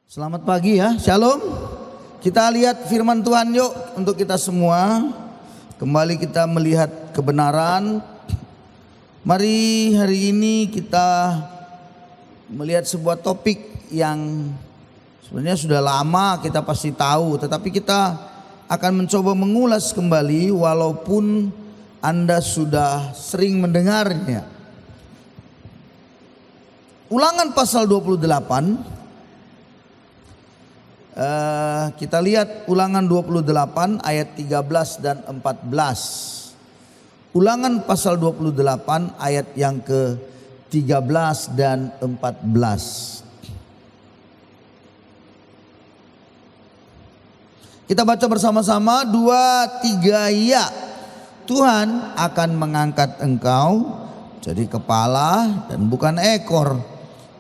Selamat pagi ya, shalom. Kita lihat firman Tuhan yuk untuk kita semua. Kembali kita melihat kebenaran. Mari hari ini kita melihat sebuah topik yang sebenarnya sudah lama kita pasti tahu. Tetapi kita akan mencoba mengulas kembali walaupun Anda sudah sering mendengarnya. Ulangan pasal 28. Kita lihat Ulangan 28 ayat 13 dan 14. Ulangan pasal 28 ayat yang ke-13 dan 14. Kita baca bersama-sama 2, 3 ya. Tuhan akan mengangkat engkau jadi kepala dan bukan ekor.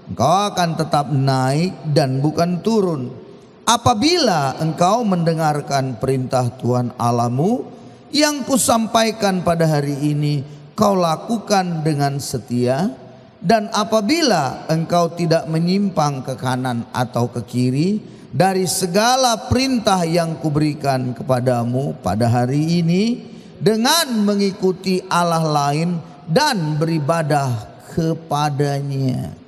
Engkau akan tetap naik dan bukan turun. Apabila engkau mendengarkan perintah Tuhan Allahmu yang kusampaikan pada hari ini, kau lakukan dengan setia. Dan apabila engkau tidak menyimpang ke kanan atau ke kiri dari segala perintah yang kuberikan kepadamu pada hari ini, dengan mengikuti Allah lain dan beribadah kepadanya.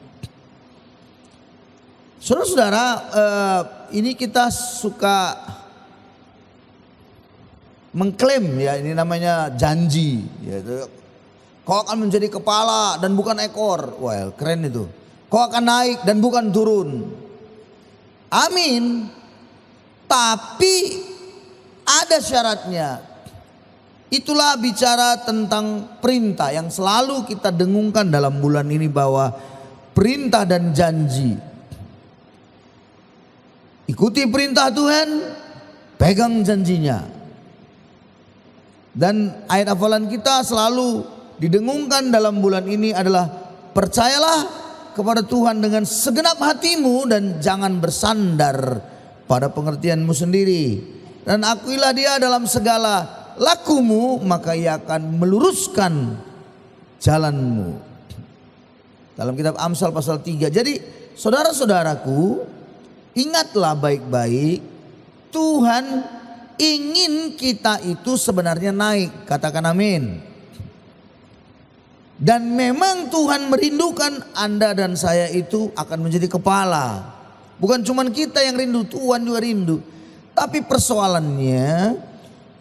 Saudara-saudara, ini kita suka mengklaim ya, ini namanya janji ya. Kau akan menjadi kepala dan bukan ekor. Well, keren itu. Kau akan naik dan bukan turun. Amin. Tapi ada syaratnya. Itulah bicara tentang perintah yang selalu kita dengungkan dalam bulan ini, bahwa perintah dan janji. Ikuti perintah Tuhan, pegang janjinya. Dan ayat hafalan kita selalu didengungkan dalam bulan ini adalah percayalah kepada Tuhan dengan segenap hatimu dan jangan bersandar pada pengertianmu sendiri. Dan akuilah Dia dalam segala lakumu, maka Ia akan meluruskan jalanmu. Dalam kitab Amsal pasal 3. Jadi saudara-saudaraku, ingatlah baik-baik, Tuhan ingin kita itu sebenarnya naik. Katakan amin. Dan memang Tuhan merindukan Anda dan saya itu akan menjadi kepala. Bukan cuma kita yang rindu, Tuhan juga rindu. Tapi persoalannya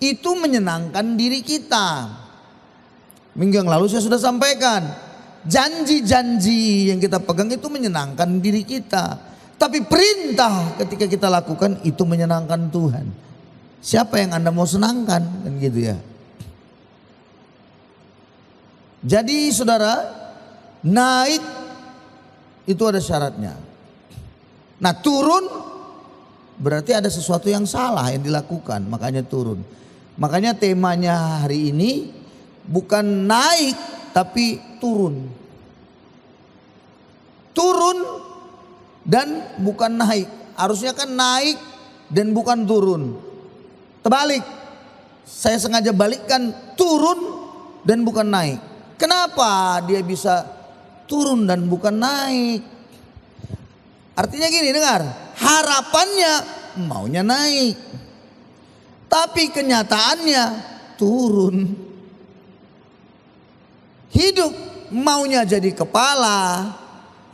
itu menyenangkan diri kita. Minggu yang lalu saya sudah sampaikan, janji-janji yang kita pegang itu menyenangkan diri kita. Tapi perintah ketika kita lakukan itu menyenangkan Tuhan. Siapa yang Anda mau senangkan? Kan gitu ya. Jadi saudara, naik itu ada syaratnya. Nah, turun berarti ada sesuatu yang salah yang dilakukan, makanya turun. Makanya temanya hari ini bukan naik tapi turun. Turun dan bukan naik. Harusnya kan naik dan bukan turun. Terbalik. Saya sengaja balikkan, turun dan bukan naik. Kenapa dia bisa turun dan bukan naik? Artinya gini, dengar. Harapannya maunya naik. Tapi kenyataannya turun. Hidup maunya jadi kepala,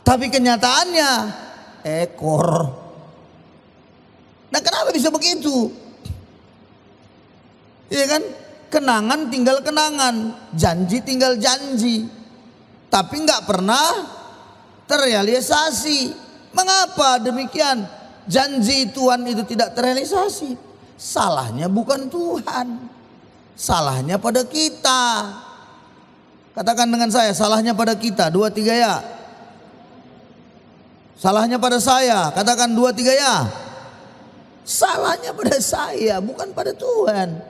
tapi kenyataannya ekor. Nah, kenapa bisa begitu? Iya kan? Kenangan tinggal kenangan, janji tinggal janji, tapi nggak pernah terrealisasi. Mengapa demikian? Janji Tuhan itu tidak terrealisasi. Salahnya bukan Tuhan, salahnya pada kita. Katakan dengan saya, salahnya pada kita. 2, 3 ya. Salahnya pada saya. Katakan 2, 3 ya. Salahnya pada saya, bukan pada Tuhan.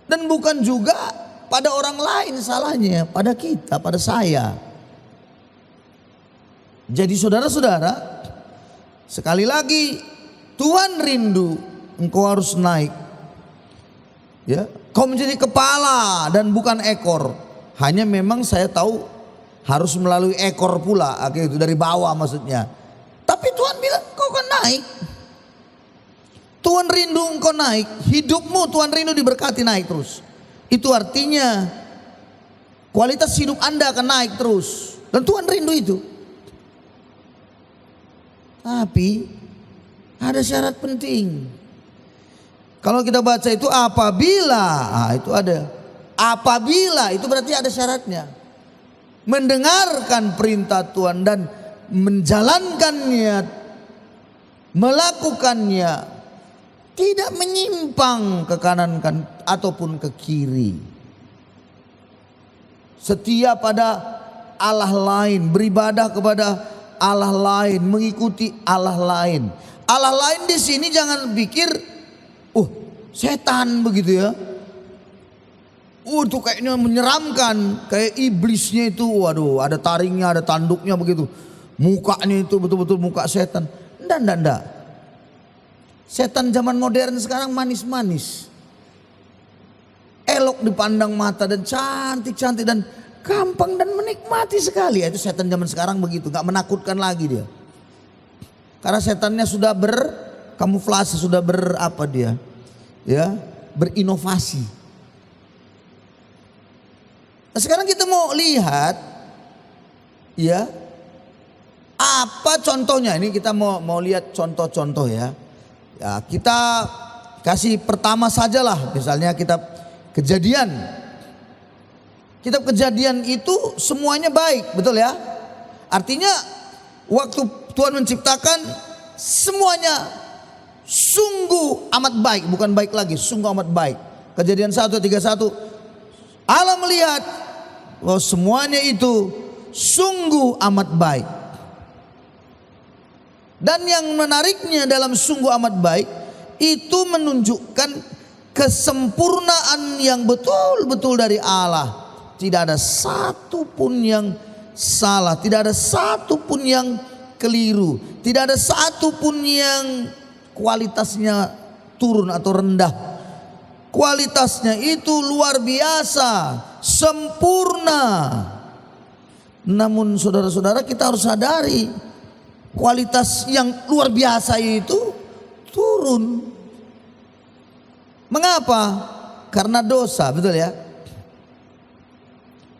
Dan bukan juga pada orang lain, salahnya pada kita, pada saya. Jadi saudara-saudara, sekali lagi Tuhan rindu engkau harus naik. Ya, kau menjadi kepala dan bukan ekor. Hanya memang saya tahu harus melalui ekor pula, itu dari bawah maksudnya. Tapi Tuhan bilang kau kan naik. Tuhan rindu engkau naik, hidupmu Tuhan rindu diberkati naik terus. Itu artinya kualitas hidup Anda akan naik terus. Dan Tuhan rindu itu. Tapi ada syarat penting. Kalau kita baca itu apabila, itu ada. Apabila itu berarti ada syaratnya. Mendengarkan perintah Tuhan dan menjalankannya, melakukannya, tidak menyimpang ke kanan ataupun ke kiri. Setia pada Allah lain, beribadah kepada Allah lain, mengikuti Allah lain. Allah lain di sini jangan pikir, setan begitu ya. Itu kayaknya menyeramkan, kayak iblisnya itu, waduh, ada taringnya, ada tanduknya begitu. Mukanya itu betul-betul muka setan. Enggak. Setan zaman modern sekarang manis-manis. Elok dipandang mata dan cantik-cantik dan gampang dan menikmati sekali. Itu setan zaman sekarang begitu, gak menakutkan lagi dia. Karena setannya sudah berkamuflase, sudah berinovasi. Nah, sekarang kita mau lihat ya, apa contohnya. Ini kita mau lihat contoh-contoh ya. Ya, kita kasih pertama sajalah, misalnya kitab Kejadian. Kitab Kejadian itu semuanya baik, betul ya? Artinya waktu Tuhan menciptakan semuanya sungguh amat baik, bukan baik lagi, sungguh amat baik. Kejadian 1:31, Allah melihat bahwa semuanya itu sungguh amat baik. Dan yang menariknya dalam sungguh amat baik itu menunjukkan kesempurnaan yang betul-betul dari Allah. Tidak ada satu pun yang salah, tidak ada satu pun yang keliru, tidak ada satu pun yang kualitasnya turun atau rendah. Kualitasnya itu luar biasa, sempurna. Namun saudara-saudara, kita harus sadari kualitas yang luar biasa itu turun. Mengapa? Karena dosa, betul ya?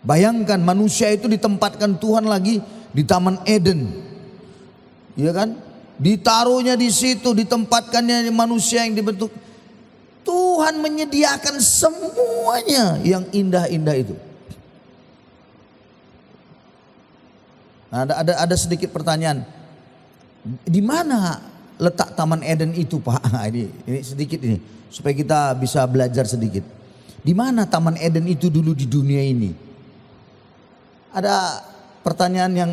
Bayangkan manusia itu ditempatkan Tuhan lagi di Taman Eden, ya kan? Ditaruhnya di situ, ditempatkannya manusia yang dibentuk. Tuhan menyediakan semuanya yang indah-indah itu. Nah, ada sedikit pertanyaan. Di mana letak Taman Eden itu, Pak? Ini sedikit ini supaya kita bisa belajar sedikit. Di mana Taman Eden itu dulu di dunia ini? Ada pertanyaan yang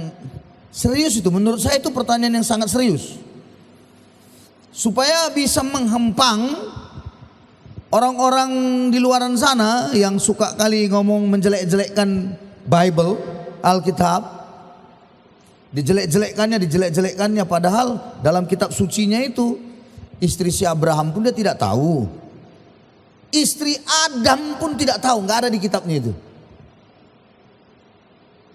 serius itu. Menurut saya itu pertanyaan yang sangat serius. Supaya bisa menghempang orang-orang di luaran sana yang suka kali ngomong menjelek-jelekkan Bible, Alkitab. Dijelek-jelekkannya padahal dalam kitab sucinya itu istri si Abraham pun dia tidak tahu. Istri Adam pun tidak tahu, nggak ada di kitabnya itu.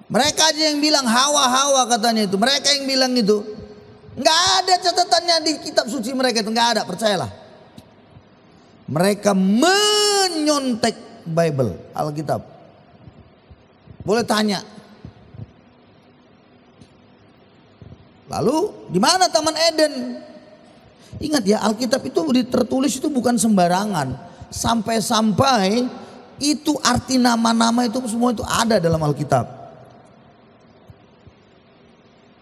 Mereka aja yang bilang Hawa katanya itu. Mereka yang bilang itu. Nggak ada catatannya di kitab suci mereka itu, nggak ada, percayalah. Mereka menyontek Bible, Alkitab. Boleh tanya. Lalu di mana Taman Eden? Ingat ya, Alkitab itu tertulis itu bukan sembarangan. Sampai-sampai itu arti nama-nama itu semua itu ada dalam Alkitab.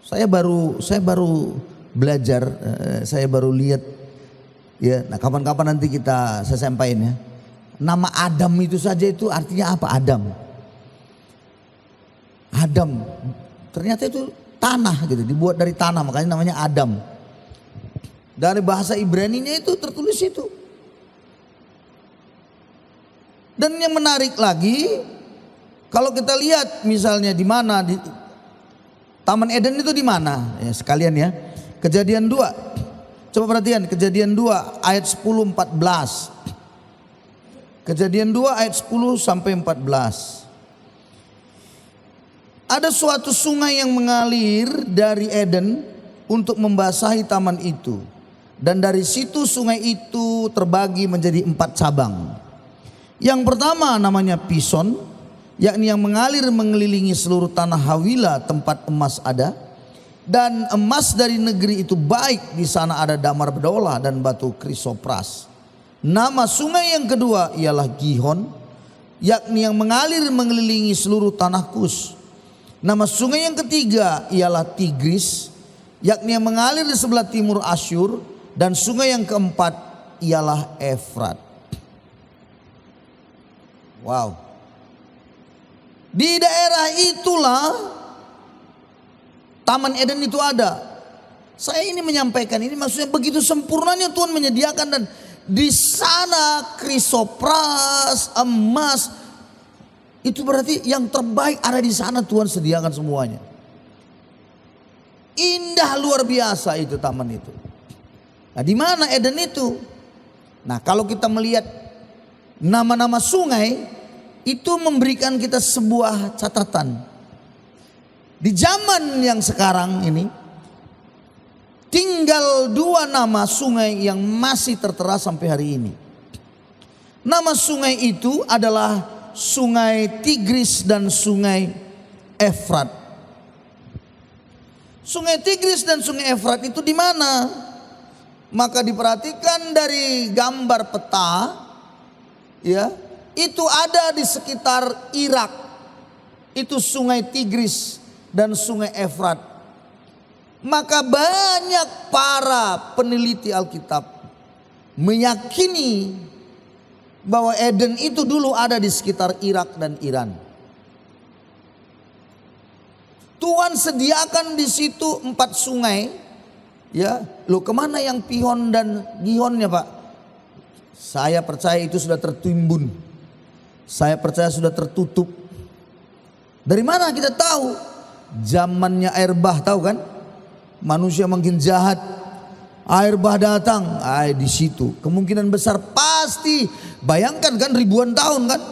Saya baru belajar, saya baru lihat ya. Nah, kapan-kapan nanti saya sampaikan ya. Nama Adam itu saja itu artinya apa? Adam. Ternyata itu tanah gitu, dibuat dari tanah, makanya namanya Adam. Dari bahasa Ibrani-nya itu tertulis itu. Dan yang menarik lagi, kalau kita lihat misalnya di mana di Taman Eden itu di mana? Ya, sekalian ya. Kejadian 2. Coba perhatian, Kejadian 2 ayat 10 14. Kejadian 2 ayat 10 sampai 14. Ada suatu sungai yang mengalir dari Eden untuk membasahi taman itu. Dan dari situ sungai itu terbagi menjadi 4 cabang. Yang pertama namanya Pison, yakni yang mengalir mengelilingi seluruh tanah Hawila tempat emas ada. Dan emas dari negeri itu baik, di sana ada damar bedola dan batu krisopras. Nama sungai yang kedua ialah Gihon, yakni yang mengalir mengelilingi seluruh tanah Kus. Nama sungai yang ketiga ialah Tigris, yakni yang mengalir di sebelah timur Asyur. Dan sungai yang keempat ialah Efrat. Wow. Di daerah itulah Taman Eden itu ada. Saya ini menyampaikan ini maksudnya begitu sempurnanya Tuhan menyediakan, dan di sana krisopras, emas, itu berarti yang terbaik ada di sana, Tuhan sediakan semuanya. Indah luar biasa itu taman itu. Nah, di mana Eden itu? Nah, kalau kita melihat nama-nama sungai itu memberikan kita sebuah catatan. Di zaman yang sekarang ini tinggal 2 nama sungai yang masih tertera sampai hari ini. Nama sungai itu adalah Sungai Tigris dan Sungai Efrat. Sungai Tigris dan Sungai Efrat itu di mana? Maka diperhatikan dari gambar peta, ya, itu ada di sekitar Irak. Itu Sungai Tigris dan Sungai Efrat. Maka banyak para peneliti Alkitab meyakini bahwa Eden itu dulu ada di sekitar Irak dan Iran. Tuhan sediakan di situ 4 sungai. Ya, lo kemana yang Pihon dan Gihonnya, Pak? Saya percaya itu sudah tertimbun. Saya percaya sudah tertutup. Dari mana kita tahu? Zamannya air bah, tahu kan? Manusia makin jahat, air bah datang, di situ kemungkinan besar pasti. Bayangkan kan ribuan tahun kan?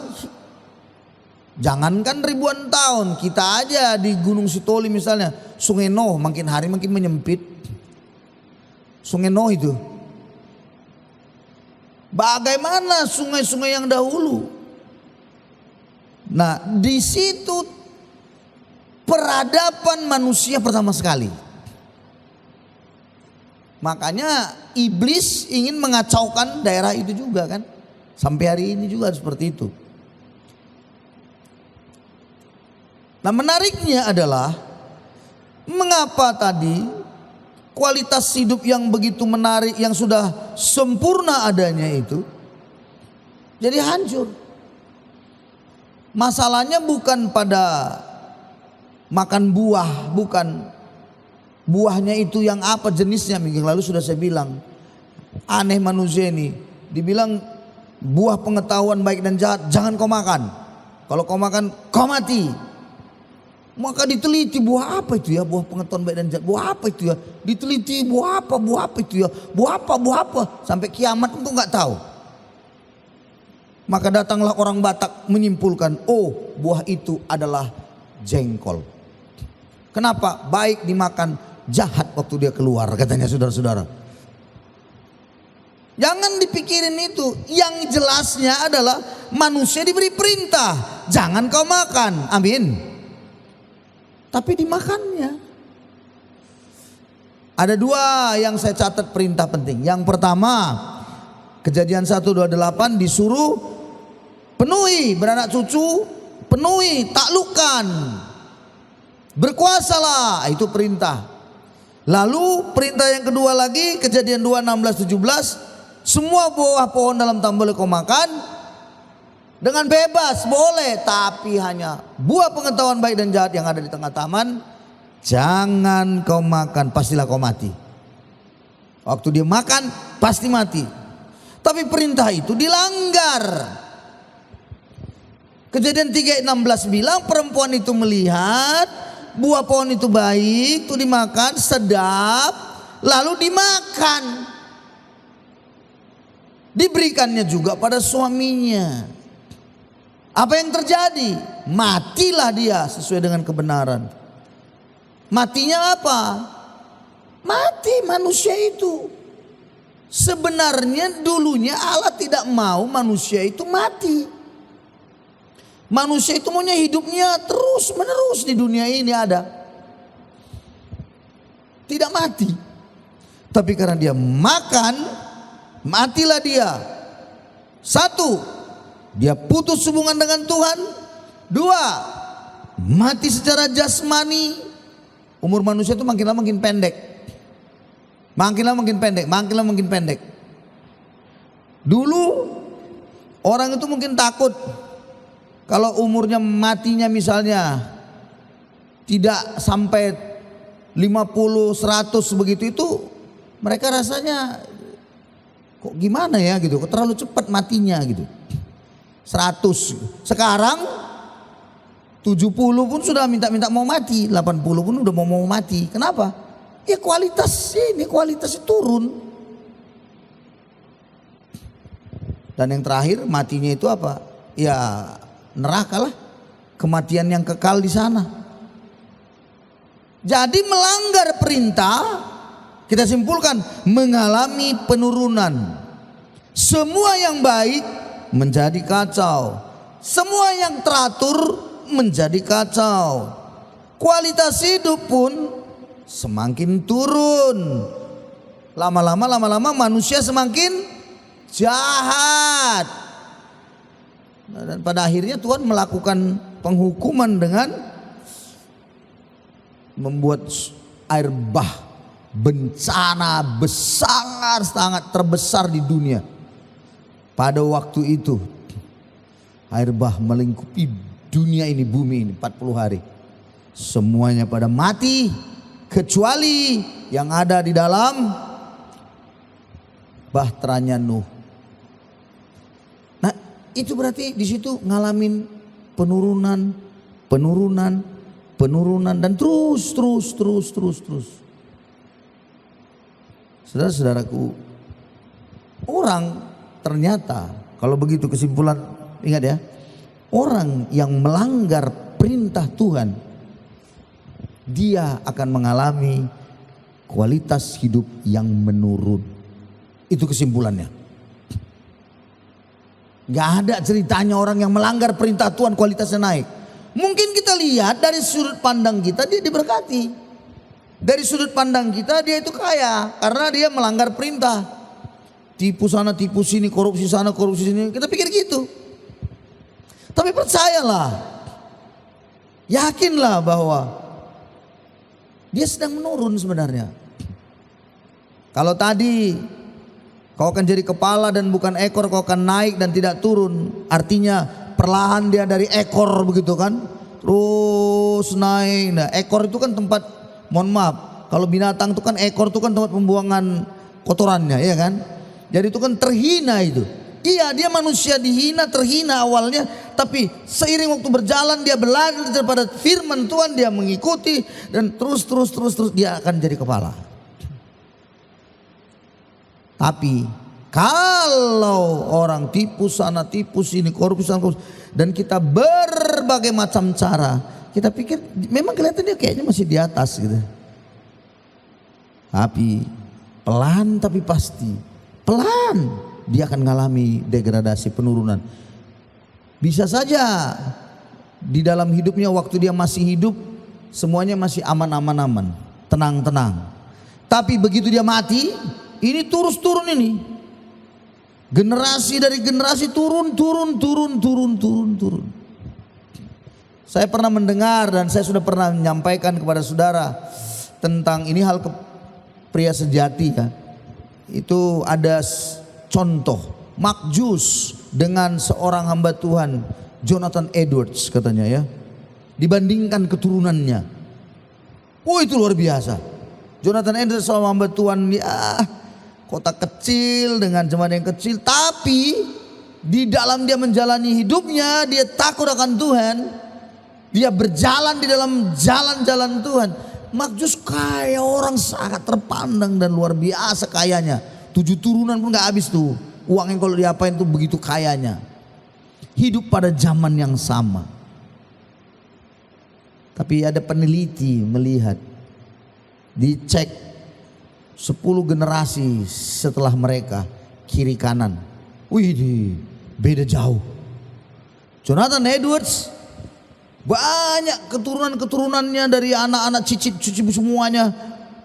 Jangankan ribuan tahun, kita aja di Gunung Sitoli misalnya, Sungai Noh makin hari makin menyempit. Sungai Noh itu. Bagaimana sungai-sungai yang dahulu? Nah, di situ peradaban manusia pertama sekali. Makanya iblis ingin mengacaukan daerah itu juga kan. Sampai hari ini juga seperti itu. Nah, menariknya adalah mengapa tadi kualitas hidup yang begitu menarik, yang sudah sempurna adanya itu jadi hancur. Masalahnya bukan pada makan buah, bukan buahnya itu yang apa jenisnya. Minggu lalu sudah saya bilang, aneh manusia ini. Dibilang buah pengetahuan baik dan jahat jangan kau makan. Kalau kau makan kau mati. Maka diteliti buah apa itu ya, buah pengetahuan baik dan jahat, buah apa itu ya, diteliti buah apa itu ya, buah apa, sampai kiamat itu nggak tahu. Maka datanglah orang Batak menyimpulkan, oh buah itu adalah jengkol. Kenapa? Baik dimakan, jahat waktu dia keluar, katanya saudara-saudara. Jangan dipikirin itu, yang jelasnya adalah manusia diberi perintah, jangan kau makan, amin. Tapi dimakannya. Ada 2 yang saya catat perintah penting. Yang pertama, Kejadian 1:28 disuruh penuhi, beranak cucu, penuhi, taklukkan, berkuasalah, itu perintah. Lalu perintah yang kedua lagi, Kejadian 2:16-17, semua buah pohon dalam taman boleh kau makan. Dengan bebas boleh, tapi hanya buah pengetahuan baik dan jahat yang ada di tengah taman jangan kau makan, pastilah kau mati. Waktu dia makan pasti mati. Tapi perintah itu dilanggar. Kejadian 3:16 bilang perempuan itu melihat buah pohon itu baik, itu dimakan, sedap, lalu dimakan. Diberikannya juga pada suaminya. Apa yang terjadi? Matilah dia sesuai dengan kebenaran. Matinya apa? Mati manusia itu. Sebenarnya dulunya Allah tidak mau manusia itu mati. Manusia itu maunya hidupnya terus menerus di dunia ini ada. Tidak mati. Tapi karena dia makan, matilah dia. Satu, dia putus hubungan dengan Tuhan. Dua, mati secara jasmani. Umur manusia itu makin lama makin pendek. Makin lama makin pendek, makin lama makin pendek. Dulu orang itu mungkin takut kalau umurnya matinya misalnya tidak sampai 50, 100 begitu, itu mereka rasanya kok gimana ya gitu, kok terlalu cepat matinya gitu. 100. Sekarang 70 pun sudah minta-minta mau mati, 80 pun udah mau mati. Kenapa? Ya kualitasnya turun. Dan yang terakhir matinya itu apa? Ya neraka lah, kematian yang kekal di sana. Jadi melanggar perintah, kita simpulkan mengalami penurunan. Semua yang baik menjadi kacau, semua yang teratur menjadi kacau. Kualitas hidup pun semakin turun. Lama-lama manusia semakin jahat. Dan pada akhirnya Tuhan melakukan penghukuman dengan membuat air bah, bencana besar, sangat terbesar di dunia. Pada waktu itu air bah melingkupi dunia ini, bumi ini 40 hari. Semuanya pada mati kecuali yang ada di dalam bahteranya Nuh. Nah, itu berarti di situ ngalamin penurunan dan terus. Saudara-saudaraku, orang ternyata kalau begitu kesimpulan, ingat ya, orang yang melanggar perintah Tuhan, dia akan mengalami kualitas hidup yang menurun. Itu kesimpulannya. Gak ada ceritanya orang yang melanggar perintah Tuhan kualitasnya naik. Mungkin kita lihat dari sudut pandang kita dia diberkati. Dari sudut pandang kita dia itu kaya karena dia melanggar perintah. Tipu sana, tipu sini, korupsi sana, korupsi sini. Kita pikir gitu. Tapi percayalah, yakinlah bahwa dia sedang menurun sebenarnya. Kalau tadi kau akan jadi kepala dan bukan ekor, kau akan naik dan tidak turun. Artinya perlahan dia dari ekor begitu kan, terus naik. Nah, ekor itu kan tempat, mohon maaf, kalau binatang itu kan ekor itu kan tempat pembuangan kotorannya, ya kan. Jadi itu kan terhina itu. Iya, dia manusia dihina, terhina awalnya, tapi seiring waktu berjalan dia belajar daripada firman Tuhan, dia mengikuti dan terus dia akan jadi kepala. Tapi kalau orang tipu sana, tipu sini, korupsi sana, dan kita berbagai macam cara, kita pikir memang kelihatan dia kayaknya masih di atas gitu. Tapi pelan tapi pasti, pelan dia akan mengalami degradasi, penurunan. Bisa saja di dalam hidupnya waktu dia masih hidup semuanya masih aman-aman, tenang-tenang. Tapi begitu dia mati, ini turun ini. Generasi dari generasi turun. Saya pernah mendengar dan saya sudah pernah menyampaikan kepada saudara tentang ini hal pria sejati ya. Itu ada contoh Mark Jones dengan seorang hamba Tuhan Jonathan Edwards katanya ya. Dibandingkan keturunannya, itu luar biasa. Jonathan Edwards seorang hamba Tuhan ya, kota kecil dengan jemaat yang kecil, tapi di dalam dia menjalani hidupnya dia takut akan Tuhan. Dia berjalan di dalam jalan-jalan Tuhan. Mark Jones kaya orang sangat terpandang dan luar biasa kayanya. 7 turunan pun gak habis tuh. Uangnya kalau diapain tuh begitu kayanya. Hidup pada zaman yang sama. Tapi ada peneliti melihat, dicek 10 generasi setelah mereka kiri kanan. Wih, beda jauh. Jonathan Edwards banyak keturunan-keturunannya dari anak-anak cicit semuanya,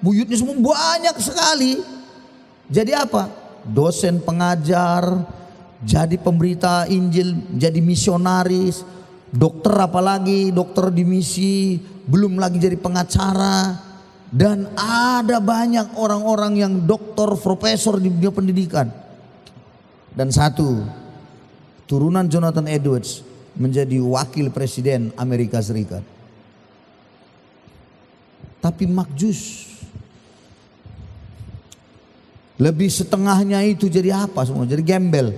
buyutnya semua banyak sekali. Jadi apa? Dosen pengajar, jadi pemberita Injil, jadi misionaris, dokter apalagi, dokter di misi, belum lagi jadi pengacara. Dan ada banyak orang-orang yang doktor, profesor di dunia pendidikan. Dan satu, turunan Jonathan Edwards menjadi wakil presiden Amerika Serikat. Tapi makjus. Lebih setengahnya itu jadi apa semua? Jadi gembel.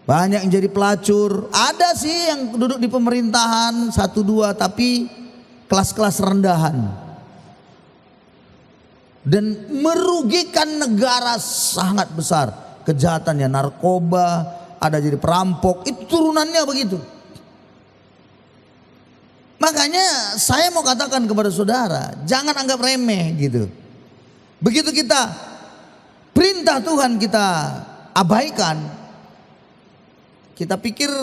Banyak yang jadi pelacur. Ada sih yang duduk di pemerintahan 1-2, tapi kelas-kelas rendahan. Dan merugikan negara sangat besar. Kejahatannya narkoba, ada jadi perampok, itu turunannya begitu. Makanya saya mau katakan kepada saudara, jangan anggap remeh gitu. Begitu kita perintah Tuhan kita abaikan, kita pikir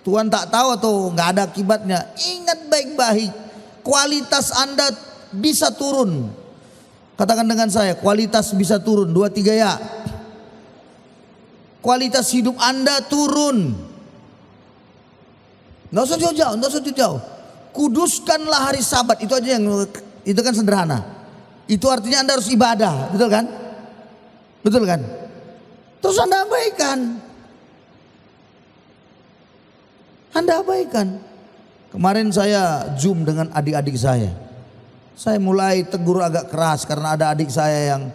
Tuhan tak tahu atau nggak ada akibatnya. Ingat baik-baik, kualitas Anda bisa turun. Katakan dengan saya, kualitas bisa turun. 2, 3 ya. Kualitas hidup Anda turun. Nggak usah jauh-jauh, nggak usah jauh-jauh. Kuduskanlah hari Sabat, itu aja yang itu kan sederhana. Itu artinya Anda harus ibadah, betul kan? Betul kan? Terus Anda abaikan. Anda abaikan. Kemarin saya Zoom dengan adik-adik saya. Saya mulai tegur agak keras karena ada adik saya yang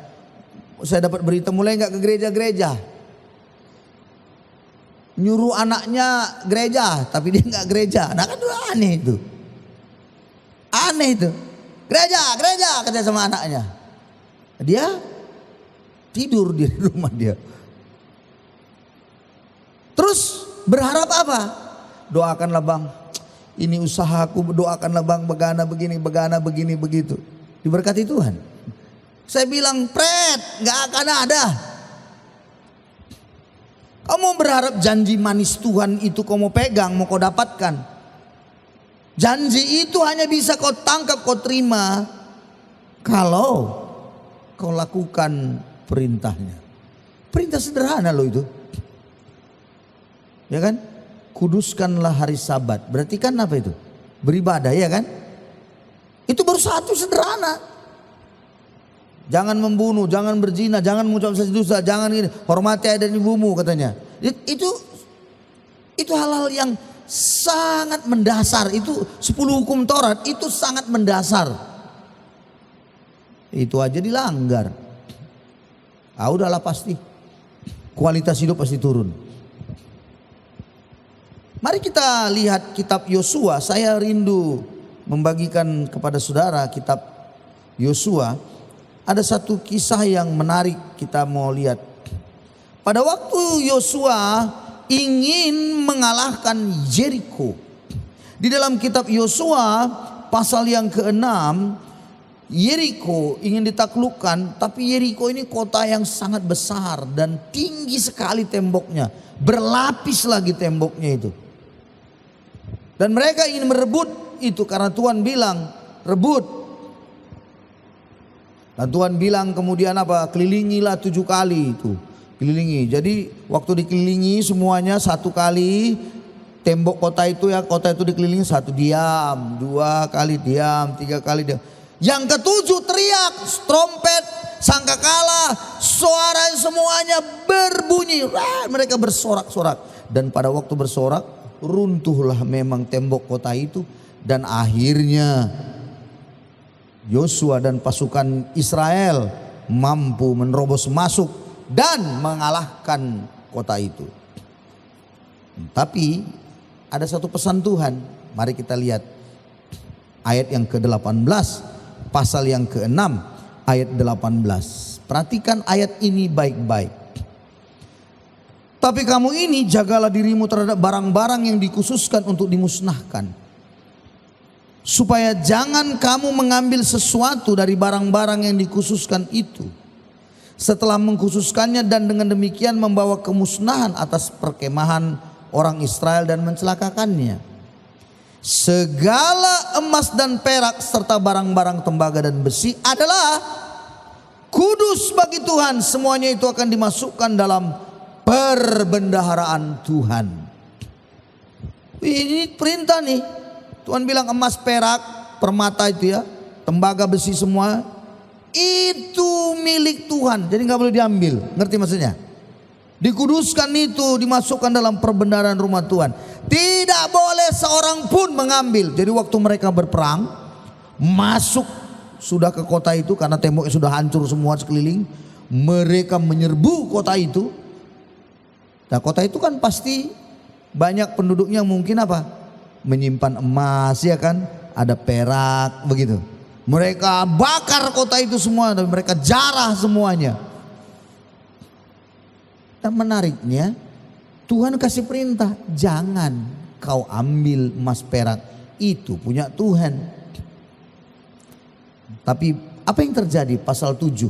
saya dapat berita mulai nggak ke gereja-gereja. Nyuruh anaknya gereja tapi dia nggak gereja. Nah kan aneh itu. Aneh itu. Gereja, gereja kata sama anaknya. Dia tidur di rumah dia. Terus berharap apa? Doakanlah bang. Ini usahaku, doakanlah bang, begana begini begitu. Diberkati Tuhan. Saya bilang pret, gak akan ada. Kamu berharap janji manis Tuhan itu kau mau pegang, mau kau dapatkan. Janji itu hanya bisa kau tangkap, kau terima kalau kau lakukan perintahnya. Perintah sederhana loh itu. Ya kan? Kuduskanlah hari Sabat. Berarti kan apa itu? Beribadah, ya kan? Itu baru satu sederhana. Jangan membunuh, jangan berzina, jangan mengucap dosa, jangan ini, hormati ayah dan ibumu katanya. Itu hal-hal yang sangat mendasar. Itu 10 hukum Taurat itu sangat mendasar. Itu aja dilanggar. Ah udahlah pasti. Kualitas hidup pasti turun. Mari kita lihat kitab Yosua. Saya rindu membagikan kepada saudara kitab Yosua. Ada satu kisah yang menarik kita mau lihat. Pada waktu Yosua ingin mengalahkan Yeriko. Di dalam kitab Yosua pasal yang ke-6, Yeriko ingin ditaklukkan, tapi Yeriko ini kota yang sangat besar dan tinggi sekali temboknya. Berlapis lagi temboknya itu. Dan mereka ingin merebut itu karena Tuhan bilang rebut. Dan Tuhan bilang kemudian apa? Kelilingilah 7 kali itu. Kelilingi. Jadi waktu dikelilingi semuanya 1 kali. Tembok kota itu ya, kota itu dikelilingi 1 diam, 2 kali diam, 3 kali diam. Yang ke-7 teriak, trompet, sangkakala, suara semuanya berbunyi. Wah, mereka bersorak-sorak. Dan pada waktu bersorak, runtuhlah memang tembok kota itu. Dan akhirnya Yosua dan pasukan Israel mampu menerobos masuk dan mengalahkan kota itu. Tapi ada satu pesan Tuhan. Mari kita lihat ayat yang ke-18, pasal yang ke-6 ayat 18. Perhatikan ayat ini baik-baik. Tapi kamu ini jagalah dirimu terhadap barang-barang yang dikhususkan untuk dimusnahkan. Supaya jangan kamu mengambil sesuatu dari barang-barang yang dikhususkan itu. setelah mengkhususkannya dan dengan demikian membawa kemusnahan atas perkemahan orang Israel dan mencelakakannya. Segala emas dan perak serta barang-barang tembaga dan besi adalah kudus bagi Tuhan. Semuanya itu akan dimasukkan dalam perbendaharaan Tuhan. Ini perintah nih. Tuhan bilang emas, perak, permata itu ya, tembaga, besi semua itu milik Tuhan. Jadi nggak boleh diambil. Ngerti maksudnya? Dikuduskan itu, dimasukkan dalam perbendaharaan rumah Tuhan. Tidak boleh seorang pun mengambil. Jadi waktu mereka berperang, masuk sudah ke kota itu karena temboknya sudah hancur semua sekeliling. Mereka menyerbu kota itu. Nah, kota itu kan pasti banyak penduduknya mungkin apa? Menyimpan emas ya kan? Ada perak begitu. Mereka bakar kota itu semua dan mereka jarah semuanya. Dan menariknya Tuhan kasih perintah, jangan kau ambil emas perak, itu punya Tuhan. Tapi apa yang terjadi? Pasal 7.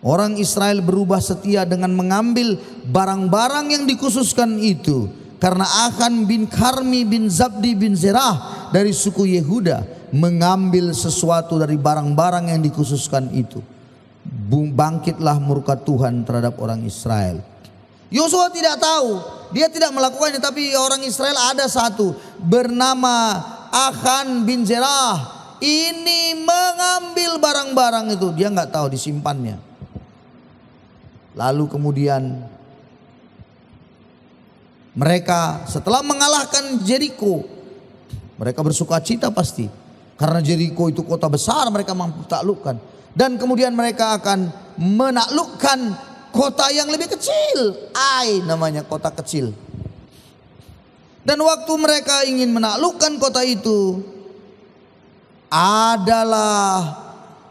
Orang Israel berubah setia dengan mengambil barang-barang yang dikhususkan itu. Karena Achan bin Karmi bin Zabdi bin Zerah dari suku Yehuda mengambil sesuatu dari barang-barang yang dikhususkan itu. Bangkitlah murka Tuhan terhadap orang Israel. Yosua tidak tahu, dia tidak melakukannya, tapi orang Israel ada satu bernama Achan bin Zerah. Ini mengambil barang-barang itu, dia nggak tahu disimpannya. Lalu kemudian mereka setelah mengalahkan Jericho, mereka bersuka cita pasti, karena Jericho itu kota besar, mereka mampu taklukkan. Dan kemudian mereka akan menaklukkan kota yang lebih kecil, Ai namanya, kota kecil. Dan waktu mereka ingin menaklukkan kota itu, adalah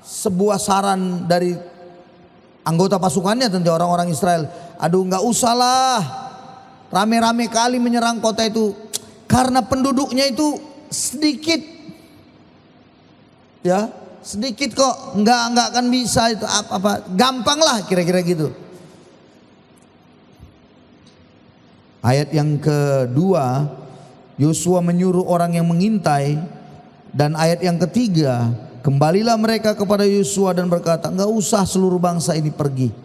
sebuah saran dari anggota pasukannya, tentu orang-orang Israel. Aduh, nggak usahlah rame-rame kali menyerang kota itu, karena penduduknya itu sedikit, ya sedikit kok, nggak akan bisa itu apa gampang lah kira-kira gitu. Ayat yang kedua, Yosua menyuruh orang yang mengintai, dan ayat yang ketiga, kembalilah mereka kepada Yosua dan berkata, nggak usah seluruh bangsa ini pergi,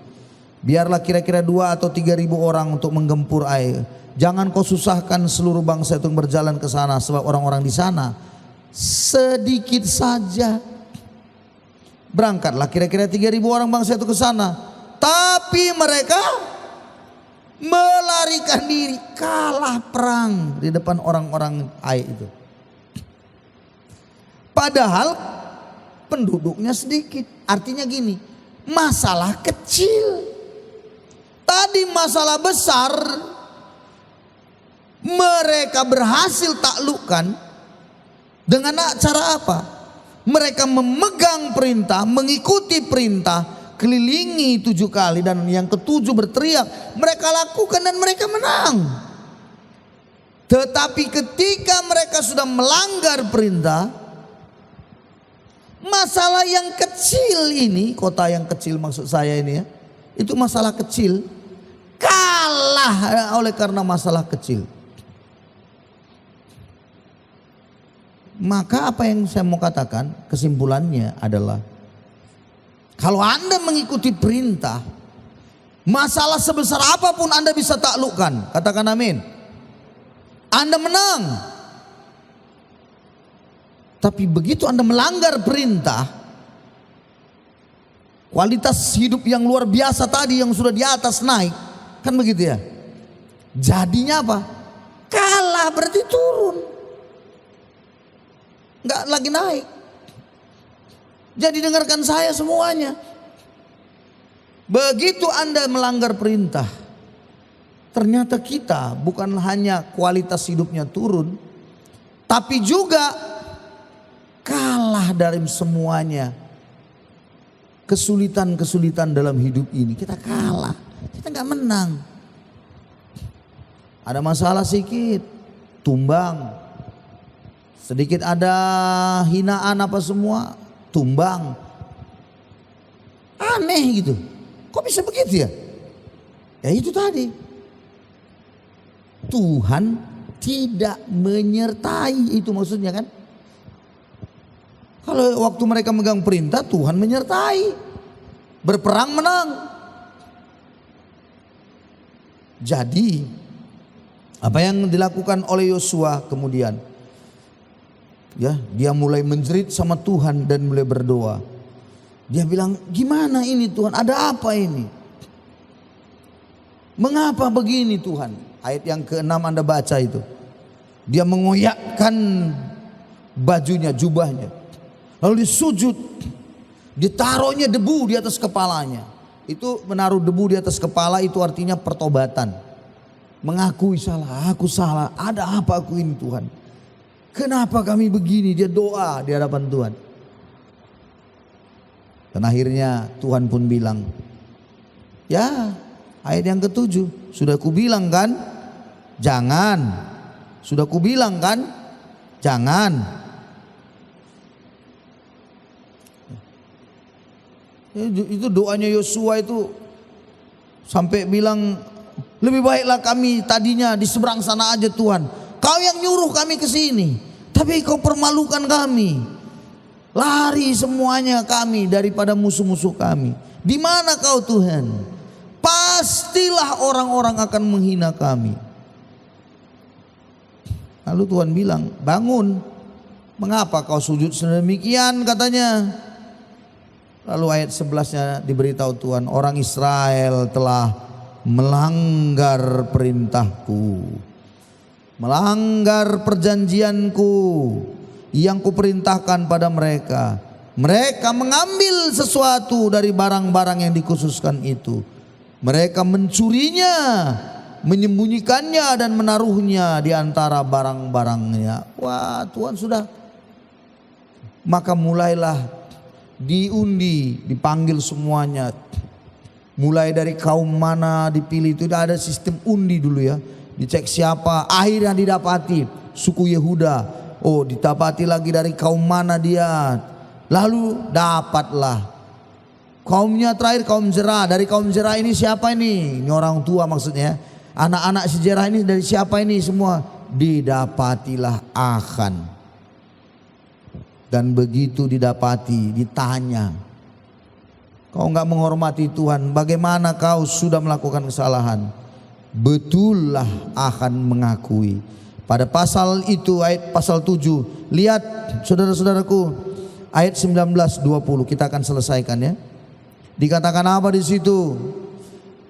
biarlah kira-kira 2 atau 3.000 orang untuk menggempur Ai. Jangan kau susahkan seluruh bangsa itu berjalan ke sana, sebab orang-orang di sana sedikit saja. Berangkatlah kira-kira 3.000 orang bangsa itu ke sana, tapi mereka melarikan diri, kalah perang di depan orang-orang Ai itu. Padahal penduduknya sedikit. Artinya gini, masalah kecil. Tadi masalah besar, mereka berhasil taklukkan dengan cara apa? Mereka memegang perintah, mengikuti perintah, kelilingi 7 kali, dan yang ke-7 berteriak. Mereka lakukan dan mereka menang. Tetapi ketika mereka sudah melanggar perintah, masalah yang kecil ini, kota yang kecil maksud saya ini ya, itu masalah kecil, kalah oleh karena masalah kecil. Maka apa yang saya mau katakan, kesimpulannya adalah, kalau Anda mengikuti perintah, masalah sebesar apapun Anda bisa taklukkan. Katakan amin. Anda menang. Tapi begitu Anda melanggar perintah, kualitas hidup yang luar biasa tadi yang sudah di atas naik, kan begitu ya. Jadinya apa? Kalah, berarti turun. Nggak lagi naik. Jadi dengarkan saya semuanya. Begitu Anda melanggar perintah, ternyata kita bukan hanya kualitas hidupnya turun, tapi juga kalah dari semuanya. Kesulitan-kesulitan dalam hidup ini kita kalah, kita nggak menang. Ada masalah sedikit, tumbang. Sedikit ada hinaan apa semua, tumbang. Aneh gitu. Kok bisa begitu ya? Ya itu tadi. Tuhan tidak menyertai, itu maksudnya kan. Kalau waktu mereka megang perintah, Tuhan menyertai. Berperang menang. Jadi apa yang dilakukan oleh Yosua kemudian? Ya, dia mulai menjerit sama Tuhan dan mulai berdoa. Dia bilang, gimana ini Tuhan? Ada apa ini? Mengapa begini Tuhan? Ayat yang ke-6 Anda baca itu. Dia mengoyakkan bajunya, jubahnya. Lalu disujud. Ditaruhnya debu di atas kepalanya. Itu menaruh debu di atas kepala itu artinya pertobatan. Mengakui salah, aku salah. Ada apa aku ini Tuhan? Kenapa kami begini? Dia doa di hadapan Tuhan. Dan akhirnya Tuhan pun bilang, ya ayat yang ke-7, sudah kubilang kan, jangan. Sudah kubilang kan, jangan. Itu doanya Yosua itu sampai bilang, lebih baiklah kami tadinya di seberang sana aja Tuhan. Kau yang nyuruh kami ke sini, tapi kau permalukan kami. Lari semuanya kami daripada musuh-musuh kami. Di mana kau Tuhan? Pastilah orang-orang akan menghina kami. Lalu Tuhan bilang, bangun. Mengapa kau sujud sedemikian katanya. Lalu ayat 11-nya diberitahu Tuhan, orang Israel telah melanggar perintahku, melanggar perjanjianku yang kuperintahkan pada mereka. Mereka mengambil sesuatu dari barang-barang yang dikhususkan itu. Mereka mencurinya, menyembunyikannya dan menaruhnya di antara barang-barangnya. Wah, Tuhan sudah. Maka mulailah diundi, dipanggil semuanya. Mulai dari kaum mana dipilih, itu ada sistem undi dulu ya. Dicek siapa, akhirnya didapati suku Yehuda. Oh, didapati lagi dari kaum mana dia. Lalu dapatlah kaumnya terakhir, kaum Zerah. Dari kaum Zerah ini siapa ini? Ini orang tua maksudnya. Anak-anak si Zerah ini dari siapa ini semua? Didapatilah Achan. Dan begitu didapati, ditanya, kau enggak menghormati Tuhan, bagaimana kau sudah melakukan kesalahan? Betullah Achan mengakui. Pada pasal itu, ayat pasal 7, lihat saudara-saudaraku, ayat 19-20 kita akan selesaikan ya. Dikatakan apa di situ?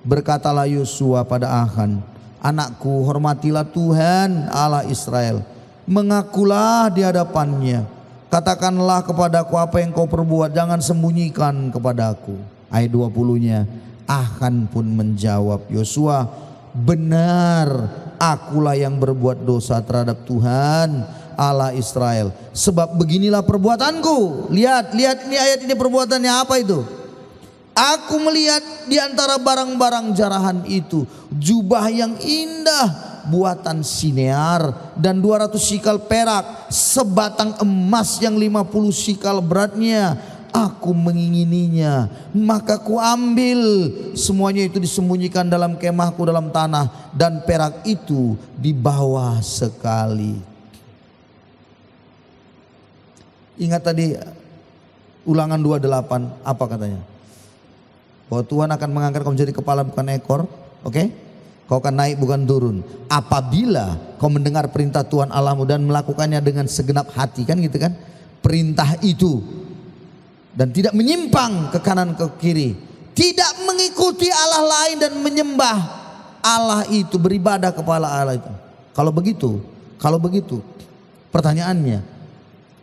Berkatalah Yosua pada Achan, anakku, hormatilah Tuhan Allah Israel, mengakulah di hadapannya, katakanlah kepadaku apa yang kau perbuat, jangan sembunyikan kepadaku. Ayat 20-nya, Achan pun menjawab Yosua, benar, akulah yang berbuat dosa terhadap Tuhan Allah Israel, sebab beginilah perbuatanku. Lihat ini ayat ini, perbuatannya apa itu? Aku melihat di antara barang-barang jarahan itu jubah yang indah buatan Sinear dan 200 sikal perak, sebatang emas yang 50 sikal beratnya. Aku mengingininya, maka ku ambil. Semuanya itu disembunyikan dalam kemahku dalam tanah, dan perak itu dibawa sekali. Ingat tadi Ulangan 28 apa katanya? Bahwa Tuhan akan mengangkat kau menjadi kepala bukan ekor. Oke? Kau akan naik bukan turun. Apabila kau mendengar perintah Tuhan Allahmu dan melakukannya dengan segenap hati, kan gitu kan? Perintah itu, dan tidak menyimpang ke kanan ke kiri, tidak mengikuti Allah lain dan menyembah Allah itu, beribadah kepada Allah itu. Kalau begitu, pertanyaannya,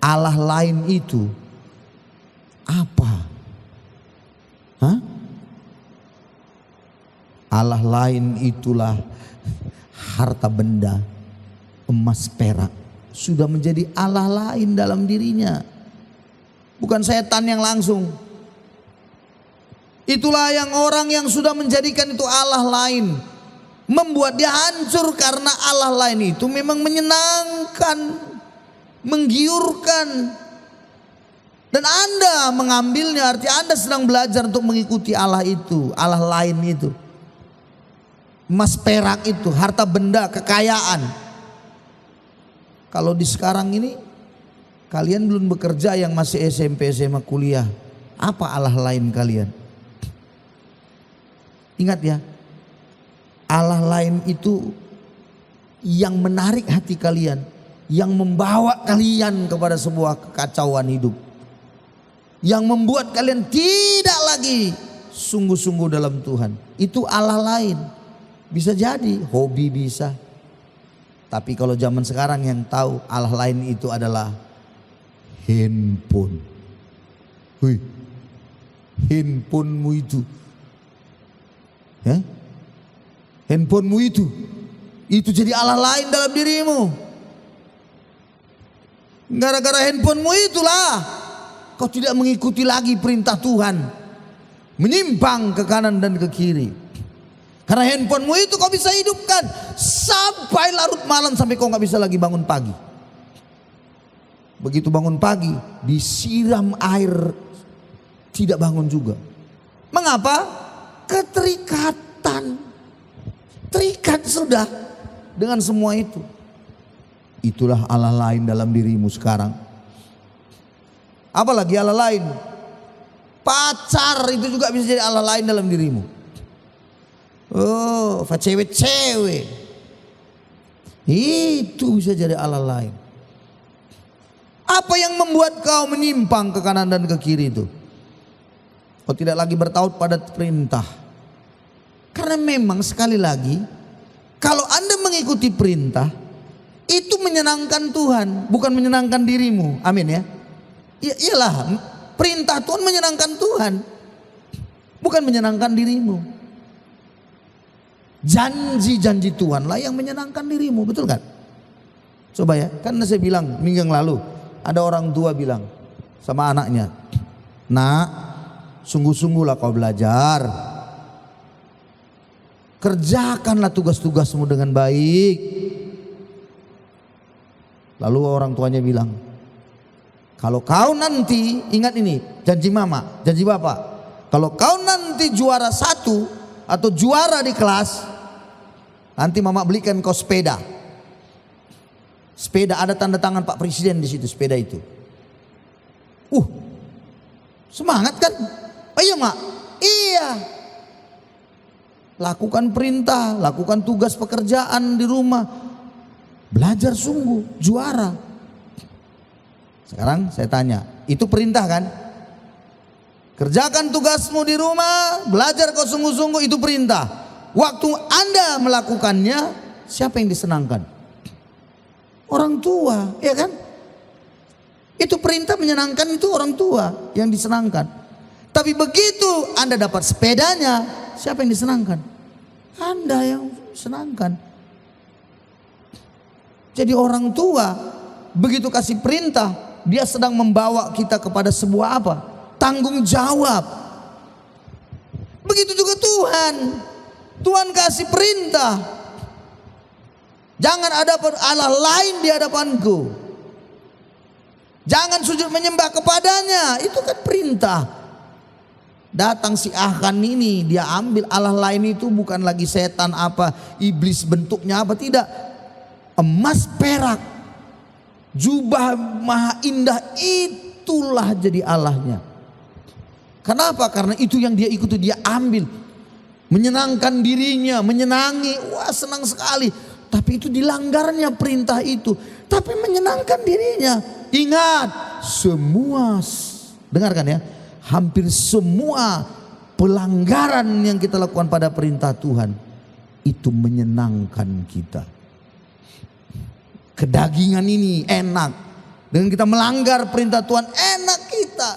Allah lain itu apa? Hah? Allah lain itulah harta benda, emas perak, sudah menjadi Allah lain dalam dirinya. Bukan setan yang langsung. Itulah yang orang yang sudah menjadikan itu Allah lain, membuat dia hancur, karena Allah lain itu memang menyenangkan, menggiurkan. Dan Anda mengambilnya, arti Anda sedang belajar untuk mengikuti Allah itu, Allah lain itu. Emas perak itu, harta benda, kekayaan. Kalau di sekarang ini, kalian belum bekerja yang masih SMP, SMA, kuliah. Apa Allah lain kalian? Ingat ya, Allah lain itu yang menarik hati kalian, yang membawa kalian kepada sebuah kekacauan hidup, yang membuat kalian tidak lagi sungguh-sungguh dalam Tuhan. Itu Allah lain. Bisa jadi hobi bisa. Tapi kalau zaman sekarang yang tahu Allah lain itu adalah handphone. Wih, handphonemu itu, ya? Handphonemu itu jadi Allah lain dalam dirimu. Gara-gara handphonemu itulah kau tidak mengikuti lagi perintah Tuhan, menyimpang ke kanan dan ke kiri. Karena handphonemu itu kau bisa hidupkan sampai larut malam, sampai kau nggak bisa lagi bangun pagi. Begitu bangun pagi disiram air, tidak bangun juga. Mengapa? Keterikatan, terikat sudah dengan semua itu. Itulah Allah lain dalam dirimu sekarang. Apalagi Allah lain, pacar itu juga bisa jadi Allah lain dalam dirimu. Oh, cewek-cewek itu bisa jadi Allah lain. Apa yang membuat kau menyimpang ke kanan dan ke kiri itu? Kau tidak lagi bertaut pada perintah. Karena memang sekali lagi, kalau Anda mengikuti perintah, itu menyenangkan Tuhan, bukan menyenangkan dirimu. Amin ya. Iyalah, perintah Tuhan menyenangkan Tuhan, bukan menyenangkan dirimu. Janji-janji Tuhan lah yang menyenangkan dirimu, betul kan? Coba ya, kan saya bilang minggu yang lalu, ada orang tua bilang sama anaknya, "Nak, sungguh-sungguhlah kau belajar. Kerjakanlah tugas-tugasmu dengan baik." Lalu orang tuanya bilang, "Kalau kau nanti," ingat ini janji mama, janji bapak, "kalau kau nanti juara 1 atau juara di kelas, nanti mama belikan kau sepeda. Sepeda ada tanda tangan Pak Presiden di situ, sepeda itu." Semangat kan? "Oh iya mak, iya." Lakukan perintah, lakukan tugas pekerjaan di rumah, belajar sungguh, juara. Sekarang saya tanya, itu perintah kan? Kerjakan tugasmu di rumah, belajar kau sungguh-sungguh, itu perintah. Waktu Anda melakukannya, siapa yang disenangkan? Orang tua, ya kan? Itu perintah menyenangkan, itu orang tua yang disenangkan. Tapi begitu Anda dapat sepedanya, siapa yang disenangkan? Anda yang disenangkan. Jadi orang tua begitu kasih perintah, dia sedang membawa kita kepada sebuah apa? Tanggung jawab. Begitu juga Tuhan. Tuhan kasih perintah, jangan ada Allah lain di hadapanku, jangan sujud menyembah kepadanya. Itu kan perintah. Datang si Achan ini, dia ambil Allah lain itu bukan lagi setan apa, iblis bentuknya apa, tidak. Emas perak, jubah maha indah, itulah jadi Allahnya. Kenapa? Karena itu yang dia ikuti, dia ambil. Menyenangkan dirinya, menyenangi, wah senang sekali. Tapi itu dilanggarnya perintah itu. Tapi menyenangkan dirinya. Ingat, semua, dengarkan ya, hampir semua pelanggaran yang kita lakukan pada perintah Tuhan, itu menyenangkan kita. Kedagingan ini enak. Dengan kita melanggar perintah Tuhan, enak kita.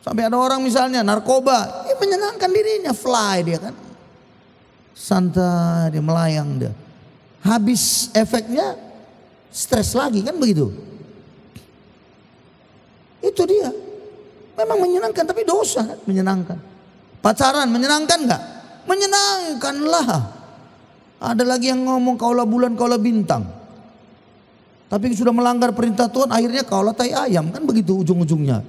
Sampai ada orang misalnya narkoba, menyenangkan dirinya, fly dia kan, santai dia, melayang dia. Habis efeknya stres lagi kan begitu. Itu dia. Memang menyenangkan tapi dosa kan? Menyenangkan. Pacaran menyenangkan nggak? Menyenangkanlah. Ada lagi yang ngomong kaulah bulan kaulah bintang. Tapi sudah melanggar perintah Tuhan, akhirnya kaulah tai ayam, kan begitu ujung-ujungnya.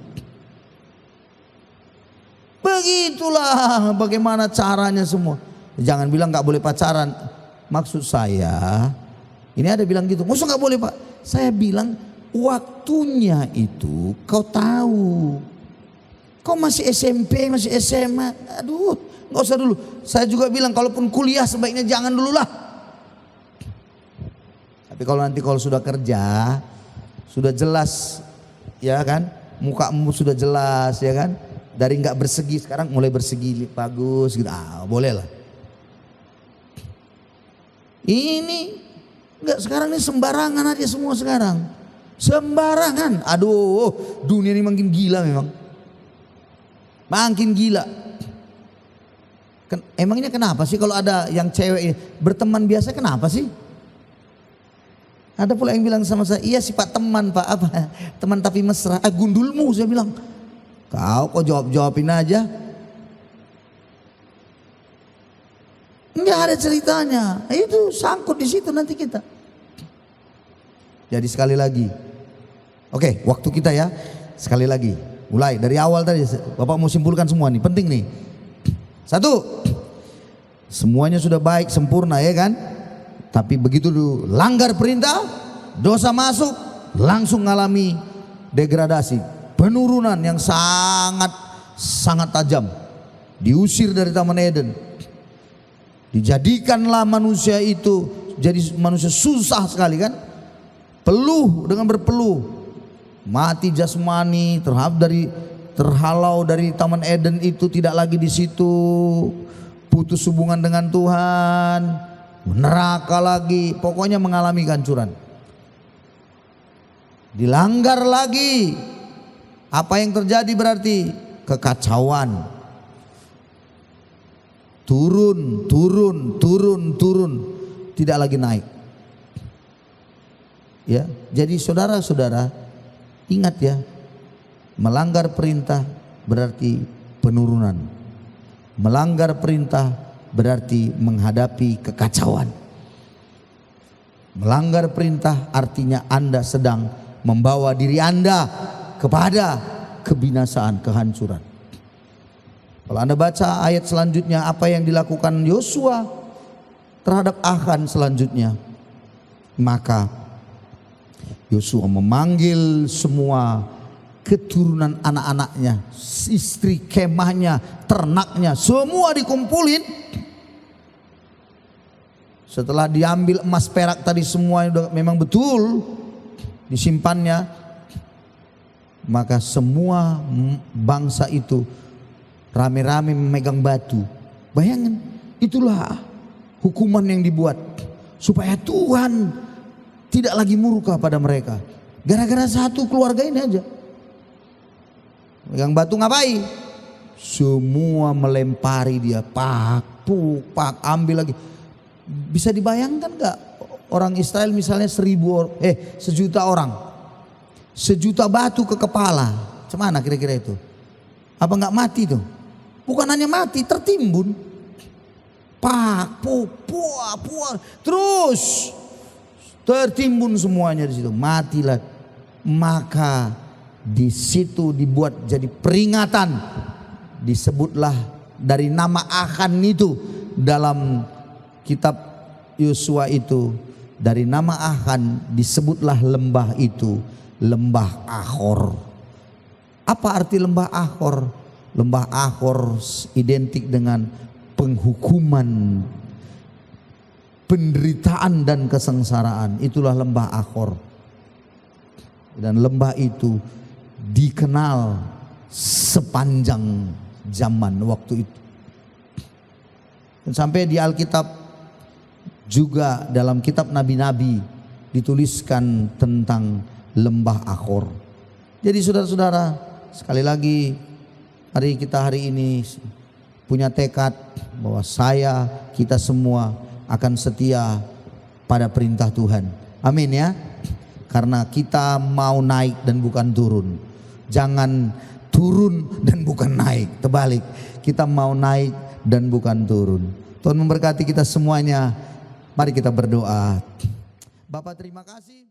Begitulah bagaimana caranya semua. Jangan bilang nggak boleh pacaran. Maksud saya, ini ada bilang gitu, maksud nggak boleh Pak? Saya bilang waktunya itu kau tahu. Kau masih SMP, masih SMA, aduh nggak usah dulu. Saya juga bilang kalaupun kuliah sebaiknya jangan dulu lah. Tapi kalau nanti kalau sudah kerja, sudah jelas ya kan, mukamu sudah jelas ya kan, dari nggak bersegi sekarang mulai bersegi bagus gitu, boleh lah. Ini nggak, sekarang ini sembarangan aja semua sekarang, sembarangan. Aduh, dunia ini makin gila memang, makin gila. Emangnya kenapa sih kalau ada yang cewek berteman biasa, kenapa sih? Ada pula yang bilang sama saya, iya sih Pak, teman Pak, apa teman tapi mesra. Gundulmu, saya bilang. Kau kok jawab-jawabin aja. Enggak ada ceritanya. Itu sangkut di situ nanti kita. Jadi sekali lagi. Oke, waktu kita ya. Sekali lagi. Mulai dari awal tadi Bapak mau simpulkan semua nih, penting nih. 1. Semuanya sudah baik, sempurna ya kan? Tapi begitu dulu langgar perintah, dosa masuk, langsung mengalami degradasi, penurunan yang sangat tajam. Diusir dari Taman Eden. Dijadikanlah manusia itu jadi manusia susah sekali kan? Peluh dengan berpeluh. Mati jasmani, terhalau dari Taman Eden itu, tidak lagi di situ. Putus hubungan dengan Tuhan. Neraka lagi, pokoknya mengalami kehancuran. Dilanggar lagi, apa yang terjadi berarti? Kekacauan. Turun, tidak lagi naik. Ya, jadi saudara-saudara ingat ya, melanggar perintah berarti penurunan. Melanggar perintah berarti menghadapi kekacauan. Melanggar perintah artinya Anda sedang membawa diri Anda kepada kebinasaan, kehancuran. Kalau Anda baca ayat selanjutnya, apa yang dilakukan Yosua terhadap Achan selanjutnya, maka Yosua memanggil semua keturunan anak-anaknya, istri, kemahnya, ternaknya, semua dikumpulin. Setelah diambil emas perak tadi semua memang betul disimpannya, maka semua bangsa itu rame-rame memegang batu. Bayangin, itulah hukuman yang dibuat supaya Tuhan tidak lagi murka pada mereka. Gara-gara satu keluarga ini aja. Megang batu ngapain? Semua melempari dia, pak, ambil lagi. Bisa dibayangkan gak orang Israel misalnya 1.000 sejuta orang, 1.000.000 batu ke kepala, gimana kira-kira itu? Apa nggak mati tuh? Bukan hanya mati, tertimbun, terus tertimbun semuanya di situ, matilah. Maka di situ dibuat jadi peringatan, disebutlah dari nama Achan itu dalam kitab Yosua itu, dari nama Achan disebutlah lembah itu lembah Akor. Apa arti lembah Akor? Lembah Akor identik dengan penghukuman, penderitaan dan kesengsaraan. Itulah lembah Akor. Dan lembah itu dikenal sepanjang zaman waktu itu. Dan sampai di Alkitab juga dalam kitab nabi-nabi dituliskan tentang lembah Akor. Jadi saudara-saudara, sekali lagi hari ini punya tekad bahwa kita semua akan setia pada perintah Tuhan. Amin ya. Karena kita mau naik dan bukan turun. Jangan turun dan bukan naik, terbalik. Kita mau naik dan bukan turun. Tuhan memberkati kita semuanya. Mari kita berdoa. Bapak terima kasih.